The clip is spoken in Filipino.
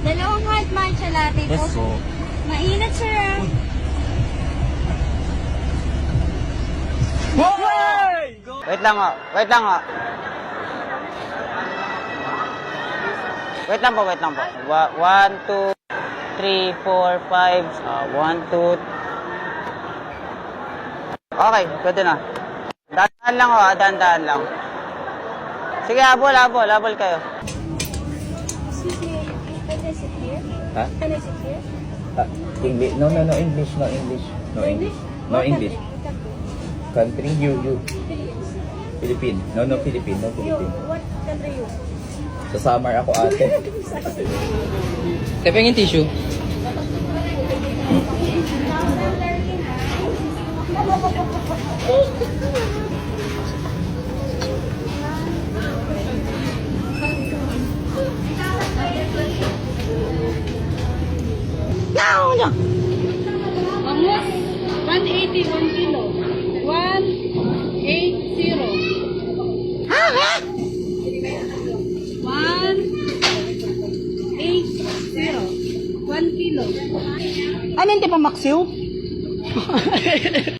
Dalawang hot matcha latte po. Yes, po. Mainit, sir. Wait lang ho. Wait lang ho. Wait lang po, wait lang po. 1, 2, 3, 4, 5. 1, 2. Okay, pwede na. Dahan lang ho, dahan lang. Sige, habol kayo. Excuse me, can I sit here? Huh? Can I sit here? English. No, English. No English. No English. No English. Country, you. Philippine. No, Philippine. No, You, Philippine. what country you? Sa summer ako ate. Tepeng yung tissue. Bangus, 180, 1 kilo. 180. 180. 1 kilo. Ano hindi pa maksiw?